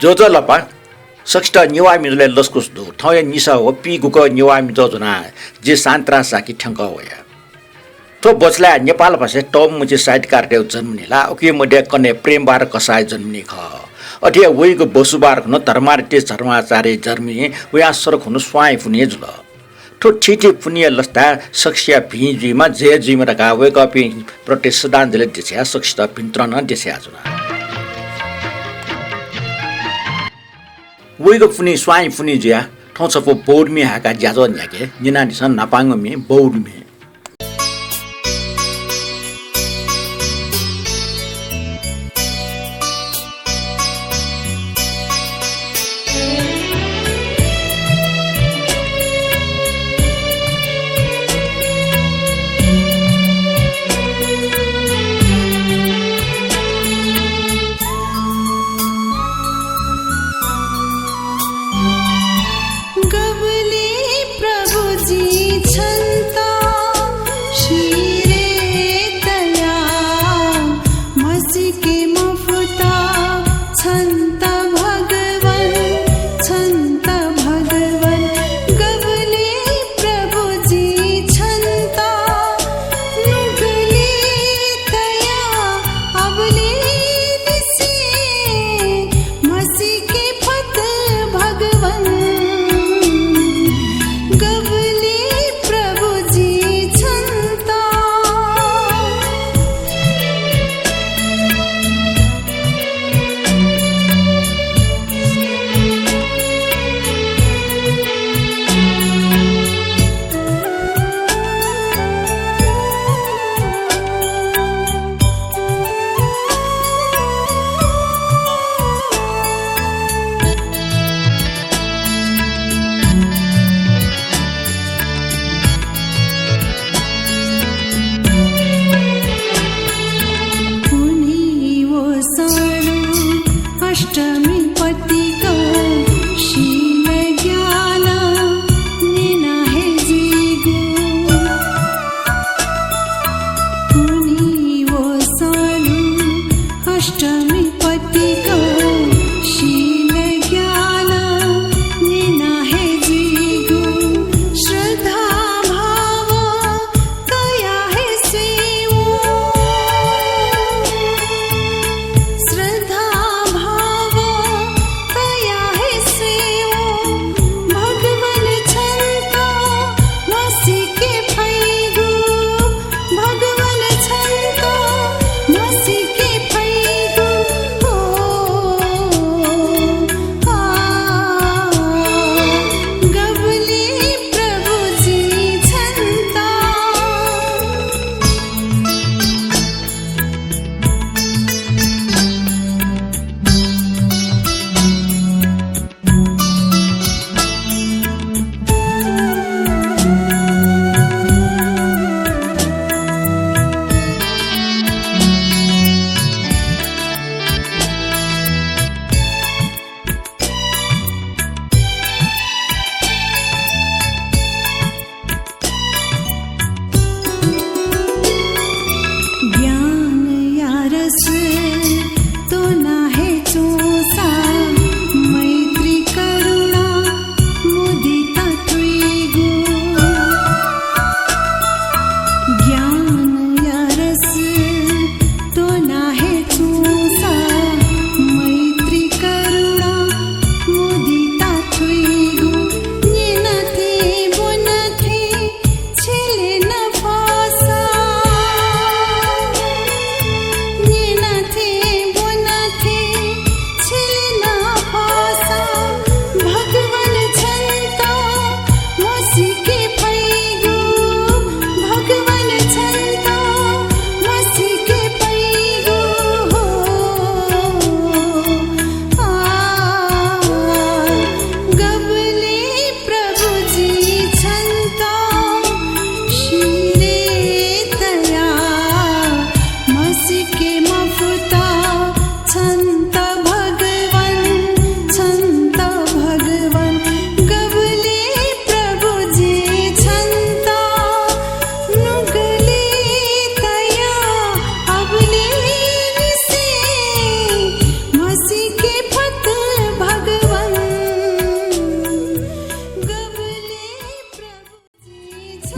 जोजो लपा सक्ष्ट निवामिले लस्कुस दु थय निसा हो पिगुक निवामि जोजना जे सान्त्रा साकी ठंक होया तो बचला नेपाल भाषा टम मुझे साइड कार्टेउ जन्मनिला ओके मडे कने प्रेम बार कसाय जन्मनि ख अठे वइको बसुबार न धर्मार्ते धर्माचार्य जन्मनि वया सरख हुनु स्वाइ फुने जुल तो ठिठी पुण्य लस्ता सक्ष्या भिजीमा जे जिमा रका वेक अप प्रोटेस्टान्टले देशा सक्ष्ट पिन्त्रन देशा जुना वइको पुनि स्वाइ फुनि ज्या ठौछपो बोर्मी हाका ज्याजो न्याके निनानिसन नापाङमे बौडमे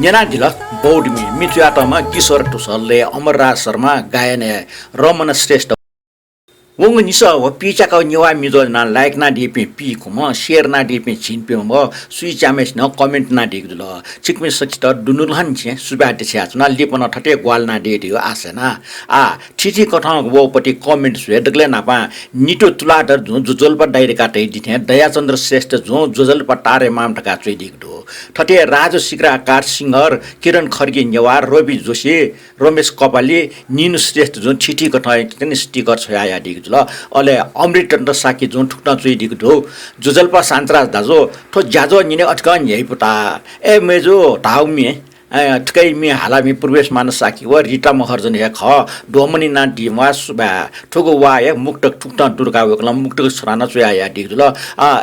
नेना ढिल बौडमी मिथुयाटमा किशोर टुसलले अमरराज शर्मा गायन रमन श्रेष्ठ वंग निसा व पीचा का निवा मिजो ना लाइक ना डीपी पी कुम शेयर ना डीपी छिन पे म सुई चामेस न कमेन्ट ना दिग दुल चिकमे सचित दुनुलहन छे सुबाटे छे ना लिपन ठटे ग्वाल ना दियो आसेना आ ठिठी कथा वपटी कमेन्ट सुए दगले ना पा निटो तुलाडर जु जुजलपा डाइरेक्ट काटे दिथे दयाचन्द्र श्रेष्ठ जु जुजलपा टारे माम ठका चोइ दिग दो ठटे राज सिक्रा कार सिंगर किरण खर्गे नेवार रवि जोशी रमेश कपाली निनु श्रेष्ठ जु ठिठी कथा किन स्टिकर छ आया दिग अले अमृतचन्द्र साकी जुन ठुक्न चुइदिक दो जुजलपा सान्तराज दाजो ठो ज्याजो निने अटकन यही पुता ए मेजो धाउमी ठकै मी हालामी पूर्वेश मानस साकी व रिटा महर्जन हे ख डोमनी ना डिमा सुबा ठुगो वा ए मुक्तक ठुक्न दुर्गा वकला मुक्तक सराना चुया या दिक दुल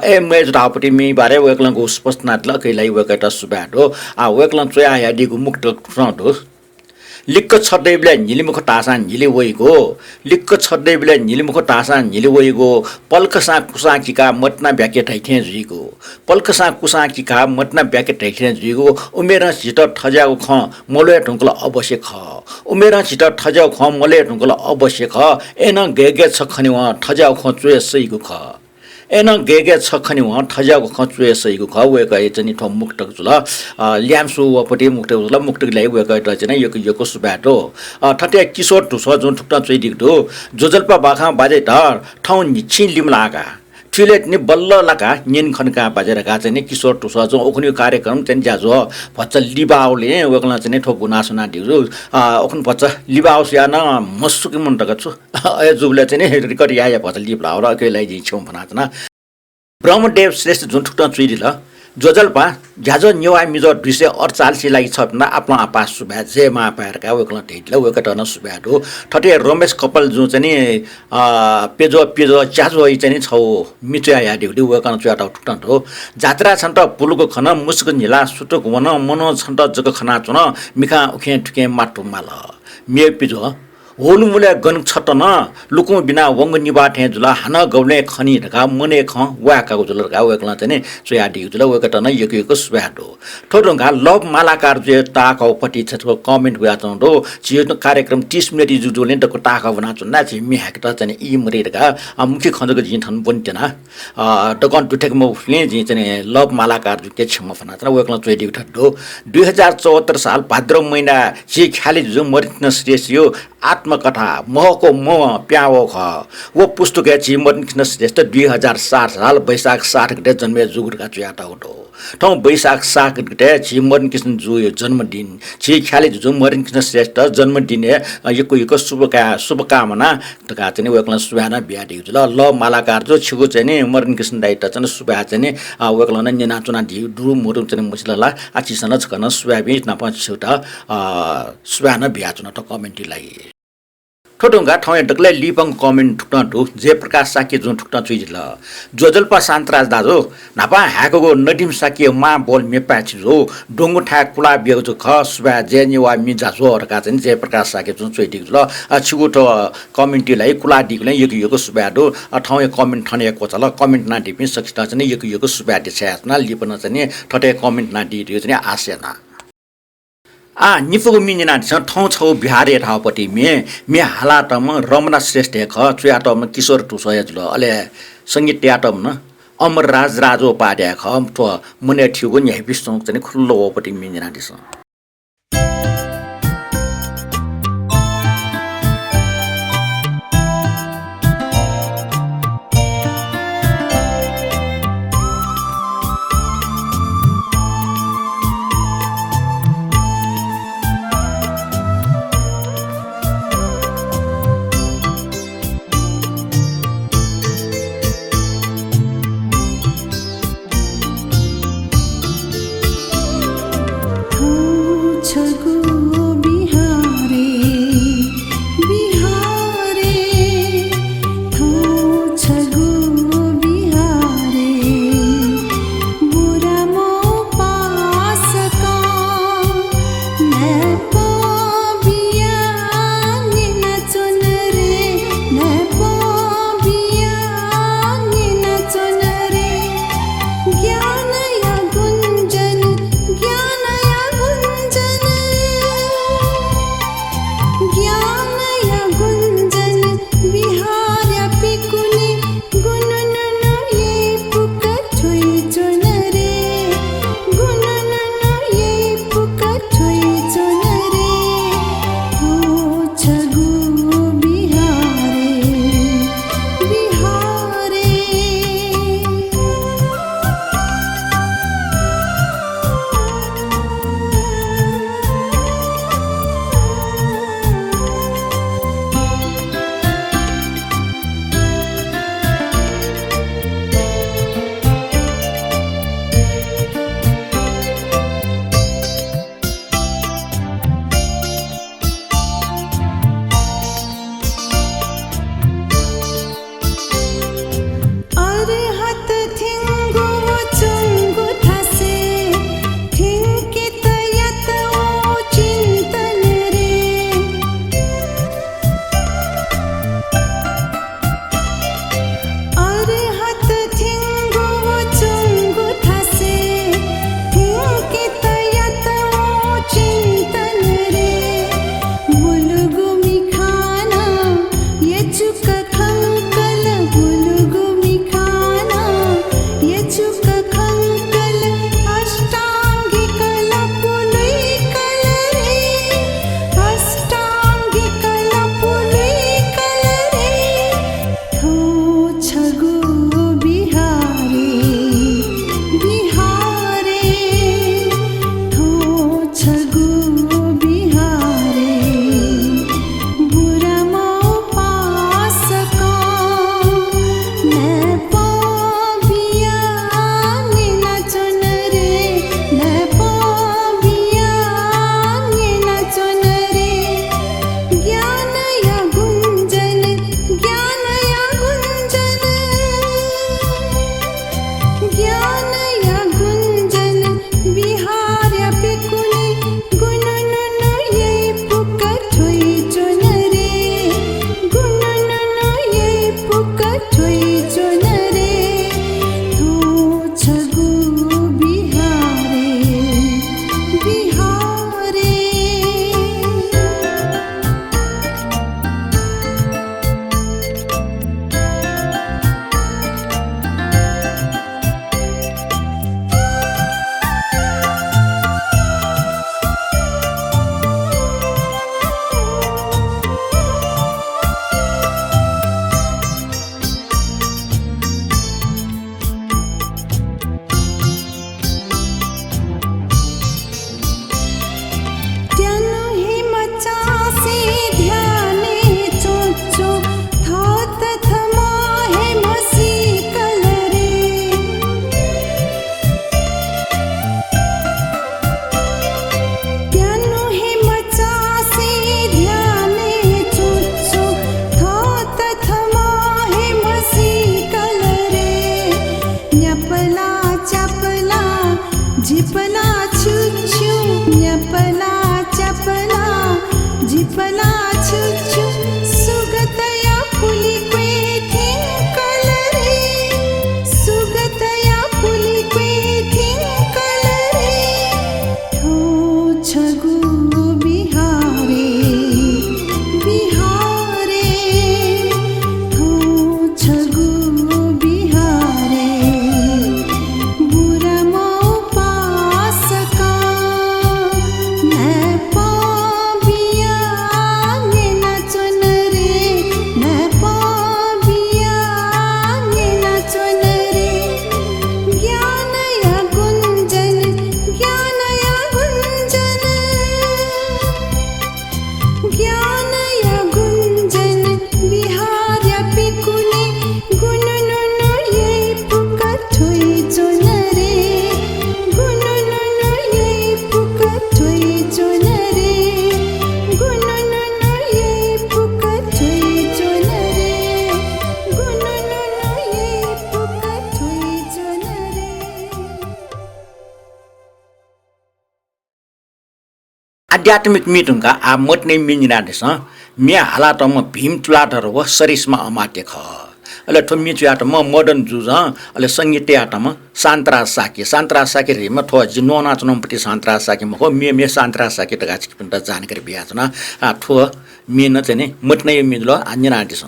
ए मेज धापटी मी बारे वकला गो स्पष्ट नाटल कैलाई वकटा सुबा दो वकला चुया या दिगु मुक्तक ठुक्न दो लिक्क छड्दैबले निलिमुख टासान निले वइगो लिक्क छड्दैबले निलिमुख टासान निले वइगो पल्कसा कुसाकीका मटना ब्याके ठैथे जुइगो पल्कसा कुसाकीका मटना ब्याके ठैथे जुइगो उमेर छिट ठजाउ ख मले ढुंकल अवश्य ख उमेर छिट ठजाउ ख मले ढुंकल अवश्य ख एन गेगे छखनि व ठजाउ ख चुए सइगो ख एन गेगे छखनि व ठजाउ ख चुए सइगो ख वेक एचनि ठ मुक्तक जुल ल्यामसु वपटी मुक्तक जुल मुक्तक लै वेक एचनि यको सुबाटो ठटे किशोर टुस जुन ठुक्न चुइ दिगदो जोजलपा बाखा बाजे धर ठौ निछि लिमलागा ठिलेट नि बल्ल लका निन खनका बाजेरका चाहिँ किशोर टुस जो ओखनि कार्यक्रम चाहिँ ज्याजो भच्च लिबाउले वेकला चाहिँ ठो गुनासुना दिउ ओखन भच्च लिबाउस या न मसुकी मनटक छु ए जुबले चाहिँ रिकर्ड या भच्च लिबाउ र केलाई जि छौ भनातना ब्रह्मदेव श्रेष्ठ जुन ठुक्न चुइदिल जोजलपा ज्याजो न्यवा मिजो 248 लागि छपना आफ्नो आपा सुबा जे मा पारका वेकला टेटले वेकटन सुबाडो ठटे रमेश कपाल जो चाहिँ पेजो पेजो ज्याजो चाहिँ छौ मिचया या दिउ वेकन चुयाटा ठुक्न हो जात्रा छन्त पुलुको खन मुस्क निला सुटक वन मनो छन्त जग खना चुन मिखा उखे ठुके माटो माल मे पेजो होनु मुले गन छटन लुकु बिना वंग निबाठे जुला हन गौले खनी ढका मने ख वाका जुल ढका वेकला चाहिँ चुया दिउ जुल वेकटन यको सुबाडो ठोडंगा लव मालाकार जे ताको पटी छको कमेन्ट गया चंदो जियो कार्यक्रम 30 मिनेट जुजुले तको ताका बना चुना छि मि हाकट चाहिँ इ मरे ढका मुख्य खंजको जिन थन बन्टेना दकन टुटेक म उफले जि चाहिँ लव मालाकार जु के छम फना त वेकला चुइ दिउ ठड्डो 2074 साल भाद्र महिना जे ख्याली जु मरिन श्रेष्ठियो आत्मकथा महको म प्याओ ख वो पुस्तक चिमन श्रेष्ठ 2007 साल वैशाख 60 गते जन्मे जुगुरका चुयाटा उठो ठौ वैशाख 60 गते चिमन कृष्ण जु जन्मदिन छि ख्याले जु मरिन कृष्ण श्रेष्ठ जन्मदिन यको शुभकामना तका चाहिँ वेकला सुबाना बिया दिउ ल मालाकार जो छिगो चाहिँ मरिन कृष्ण दाइटा चाहिँ सुबा चाहिँ वेकला न नाचुना दिउ दुरु मुरु चाहिँ मुसलला आचिसन छकन सुबाबि नपा छुटा सुबाना बिया चुना त कमेन्ट लागि ठोडंगा ठाउँ डकले लिपङ कमेन्ट ठुक्न ठु जे प्रकाश साके जुन ठुक्न चुइल जोजलपा सान्तराज दाजो नापा ह्याको नडिम साके मा बोल मेपा छिजो डोंगो ठा कुला बेगजो ख सुबा जे निवा मिजा जोरका चाहिँ जे प्रकाश साके जुन चुइदिल छिगो त कमेन्टलाई कुला दिगले यको सुबाडो ठाउँ कमेन्ट ठने को चल कमेन्ट ना दिपि सकिता चाहिँ यको सुबाडे छ्यासना लिपन चाहिँ ठटे कमेन्ट ना दियो चाहिँ आसेना निफुगो मिनिना छ ठौ छौ बिहारे ठाउँपट्टि मे हालाटम रमना श्रेष्ठ ख चुयाटम किशोर टुसय जुल अले संगीत याटम न अमर राज राजो पाड्या ख ठो मुने ठिगो न्याय पिस्तों चाहिँ खुल्लो ओपट्टि मिनिना दिस Ooh. आध्यात्मिक मिटुङका आ मट्ने मिनिरादेस मे हालातमा भीम चुलाटर व सरिसमा अमाटे ख अले ठो मिचुयाट म मडर्न जुज अले संगीतयाटमा सान्तरा साकी रेमा ठो जिनोना चनमपटी सान्तरा साकी म हो मे सान्तरा साकी तगाछि पनि त जानकारी बियाचना आ ठो मेन चाहिँ नि मट्ने मिदलो आन्यनादिस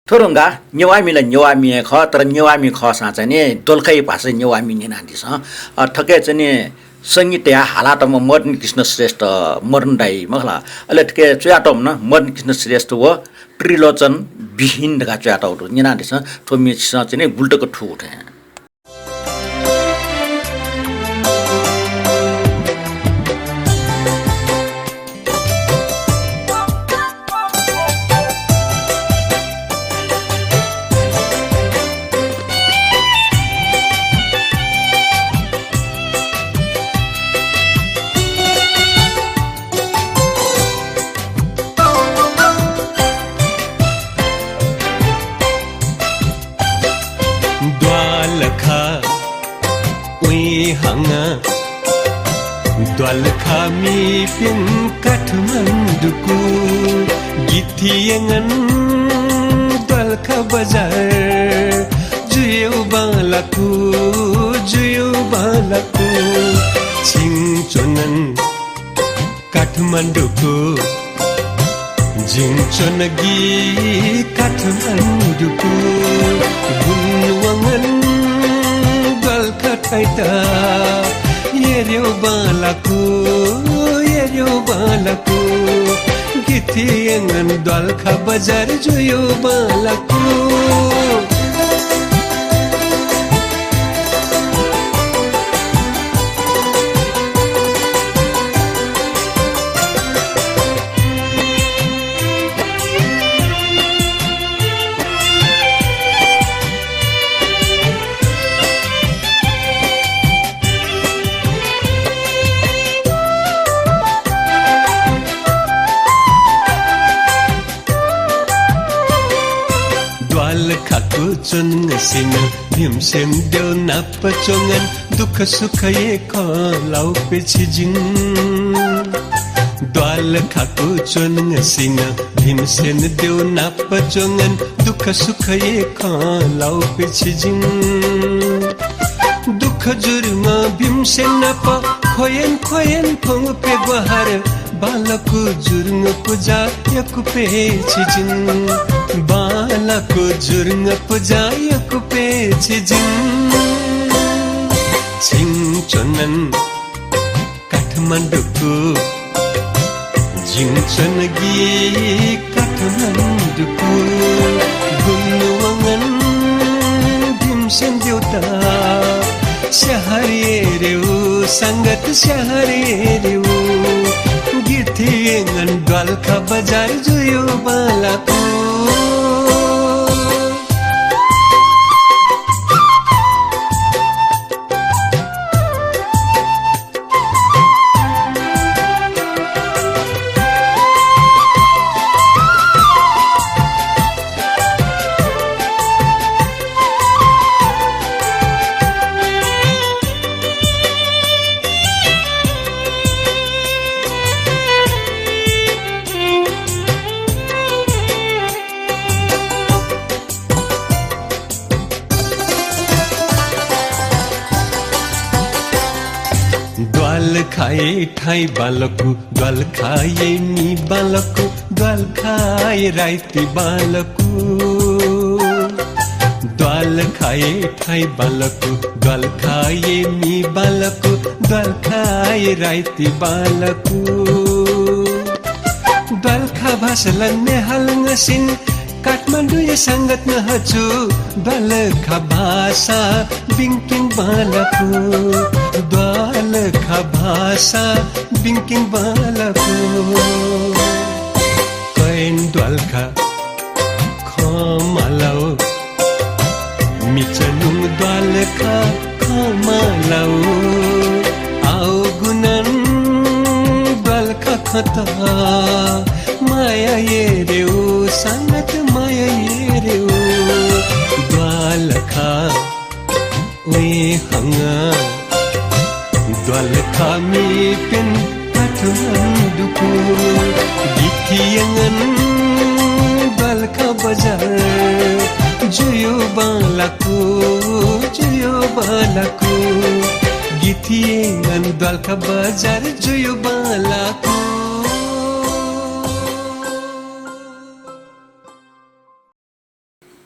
थोरंगा नेवामीलाई नेवामी ख तर नेवामी ख साँच्चै नि दोलखै भाषा नेवामी नि नान्दिस ठक्कै चाहिँ नि संगीत या हालातमा मदन कृष्ण श्रेष्ठ मदन दाई मखला अहिले ठक्कै चुयाटम न मदन कृष्ण श्रेष्ठ व त्रिलोचन विहीन ढका चुयाटौ नि नान्दिस थोमी चाहिँ नि गुल्टको ठु उठे खामी पिन काठमाडौँको गिथियङन दोलखा बजार जुयो बालाको छिङचोनन काठमाडौँको जिङचोनगी काठमाडौँको गुनवाङन दोलखा टाइटा येर्यो बालाको गिथियङन दोलखा बजार जुयो बालाको चोनसिन भीमसेन देव नापचोङन दुख सुख एक लाउ पेछिजिङ द्वाल खाको चोनसिन भीमसेन देव नापचोङन दुख सुख एक लाउ पेछिजिङ दुख जुरुङ भीमसेन नाप खोयन फङ पे बहार बालको जुरुङ पूजा यकु पेछिजिङ बालको जुरुङ पूजा यकु पेछिजिङ छिङचोनन काठमाडौँको जिङचोनगी काठमाडौँको गुनवाङन भीमसेन देउता स्याहारेर्यो संगत स्याहारेर्यो गिथियङन दोलखा बजार जुयो बालाको खाए ठाई बालको द्वाल खाए नि बालको द्वाल खाए राइती बालको द्वाल खाए ठाई बालको द्वाल खाए नि बालको द्वाल खाए राइती बालको द्वाल खा भाषालन हालङसिन काठमाडौँ ये संगत न हचु द्वाल खा भाषा बिङ्किङ बालको द्वाल खा भाषा बिङ्किङ बालको कैन द्वाल खा खमालाउ मिचलुङ द्वाल खा खमालाउ आओ गुनन द्वाल खा खता माया येर्यो संगत माया येर्यो द्वाल खा वे हंगा द्वाल खा मी पिन काठमाडौँको गिथियङन द्वाल खा बजार जुयो बालाको गिथियङन द्वाल खा बजार जुयो बालाको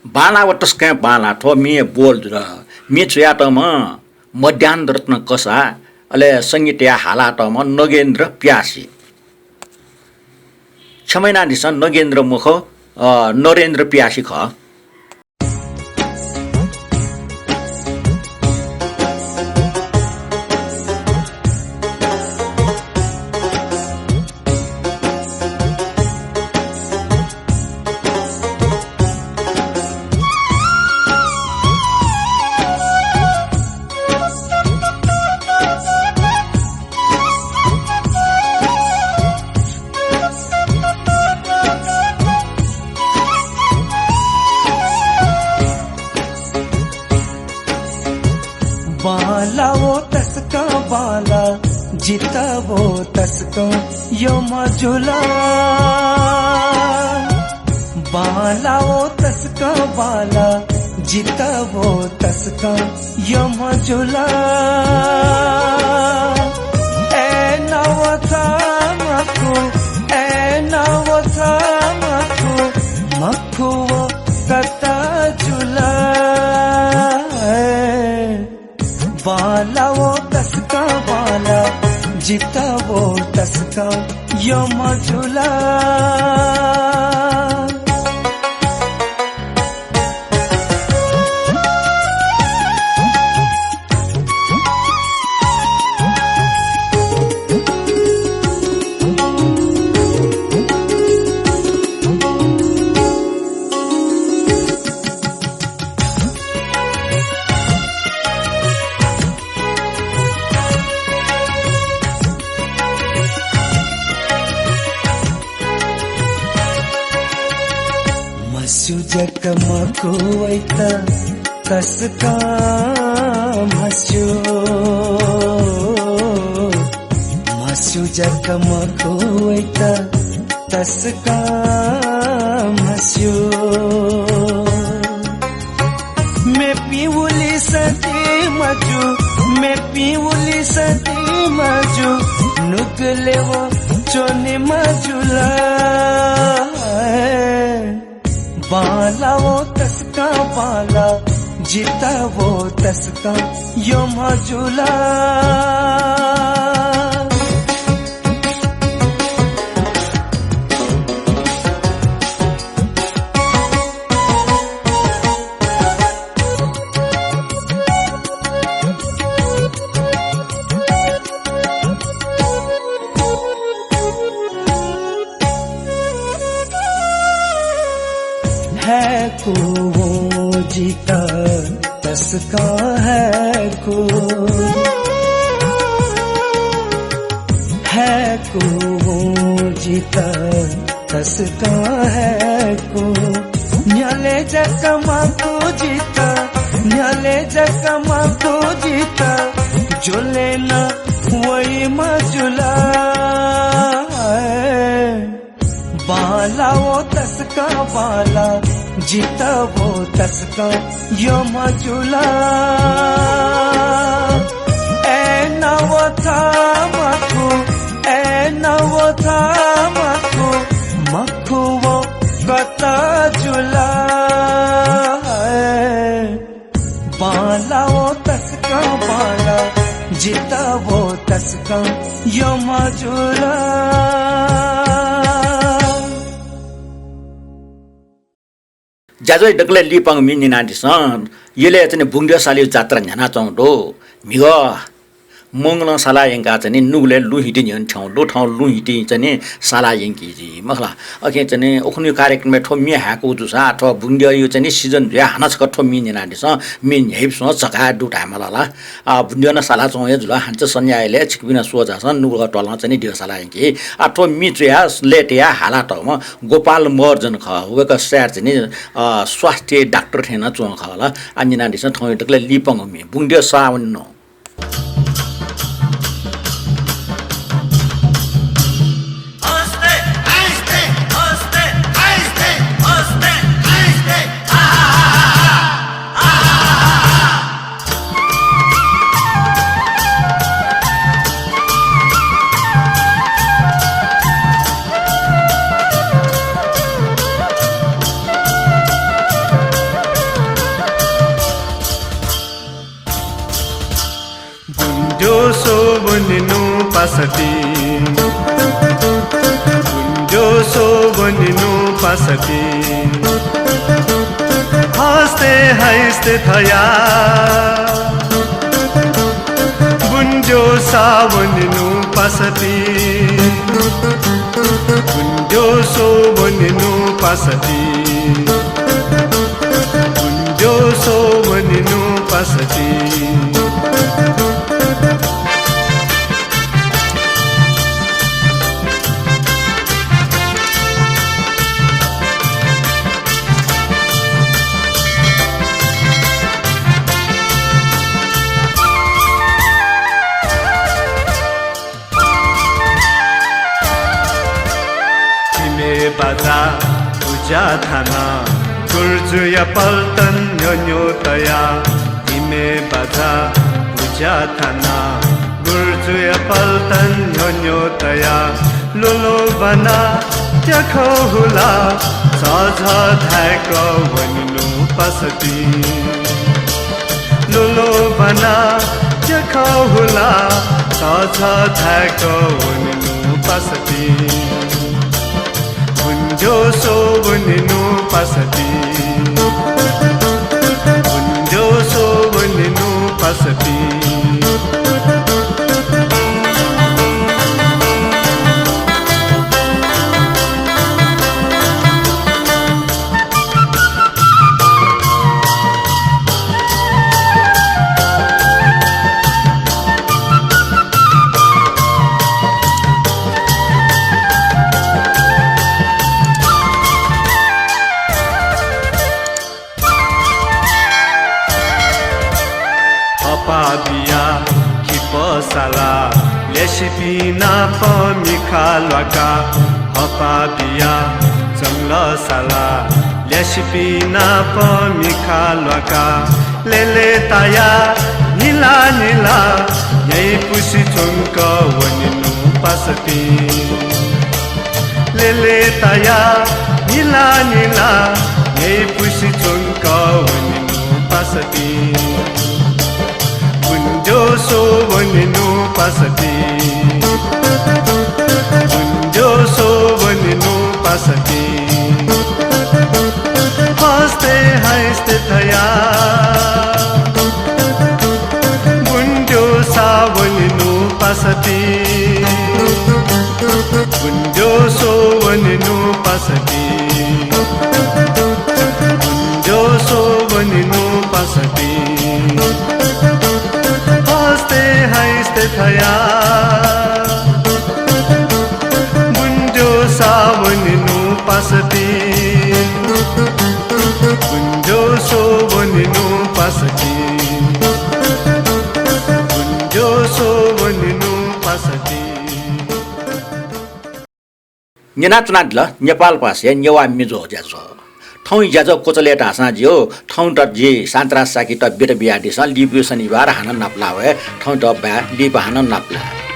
बाला वटस्कै बाला थो मे बोल र मे छयाटम मध्याह्न रत्न कसा अले संगीतया हालाटम नगेन्द्र प्यासी छमैना दिसन नगेन्द्र मुख नरेन्द्र प्यासी ख बाला वो तसका बाला जिता वो तस तस्को यो मजुला बाला वो तस्का बाला जिता वो तस्का यो मजुला ए नवथा मखु ए नवथा मखु वो कता जुला बाला वो तस्का बाला जिता वो तस्का यो मजुला जकमको ऐता तस्का मस्यो मस्यो जकमको ऐता तस्का मस्यो मैं पीवली सती मजू मैं पीवली सती मजू नुकले वो चोने मजुला बाला वो तस्का बाला जिता वो तस्का यो मजुला है को वो जीता तस्का है को वो जीता तस्का है को न्याले जकमा को जीता न्याले जकमा को जीता जो लेना वही मजुला बाला वो तस्का बाला जीता वो तस्का यो मजुला ए नवथा मखु ए नवथा मखु मखु वो कता जुला बाला वो तस्का बाला जीता वो तस्का यो मजुला ज्याजै डक्ले लिपङ मिनि नादिसन यले चाहिँ बुङ्डियो साली जात्रा झना चौडो मिग मंगल साला यंका चाहिँ नुगले लुहिटी झन् ठाउँ लो ठाउँ लुहिटी चाहिँ साला यंकी जी मखला अके चाहिँ ओखनी कार्यक्रम में ठो मि हाको जुसा अथवा बुङ्डियो यो चाहिँ सिजन ज्या हानस ठो मिनि नादिस मिन हेप्स चका दुटा मलाला बुङ्डियो न साला चौ जुला हान्छ सन्याले छिकबिना सोजा सन नुग टला चाहिँ दियो साला यंकी अथवा मि जुया लेटिया हाला ठाउँमा गोपाल मर्जन ख वेक स्यार चाहिँ स्वास्थ्य डाक्टर थिएन चौ खला अनि नादिस ठाउँ टकले लिपङ मि बुङ्डियो सावन न पासती गुन्जो सो बनिनु पासती हस्ते हस्ते थया गुन्जो सा बनिनु पासती गुन्जो सो बनिनु पासती गुन्जो सो बनिनु पासती बाजा पूजा थाना गुर्जुया पल्टन न्यो तया तिमे बाजा पूजा थाना गुर्जुया पल्टन न्यो तया लोलो बना त्यखो हुला सझ धाक वनिनु पसती लोलो बना त्यखो हुला सझ धाक वनिनु पसती जो सो वनिनु पसती जो so वनिनु पसती Padia kiposala leshipina pamikhalwaka Padia jangla sala leshipina pamikhalwaka lele taya nila nila yai pusi chunka waninu pasati lele taya nila nila yai pusi chunka waninu pasati जो सो वनिनु पसती जो सो वनिनु पसती हस्ते हस्ते थया गुंजो सा वनिनु पसती गुंजो so वनिनु पसती गुंजो so वनिनु पसती हस्ते थया गुंजो सावनिनु पसती गुंजो सोवनिनु पसती गुंजो सोवनिनु पसती निना चुनादला नेपाल पासे नेवा मिजो ज्याजो ठौँ ज्याजो कोचले ढाँसा जियो ठौँ त जे सान्त्रा साकी त बेट बिहाडी स लिपु शनिबार हान नप्ला भए ठौँ त बा लिप हान नप्ला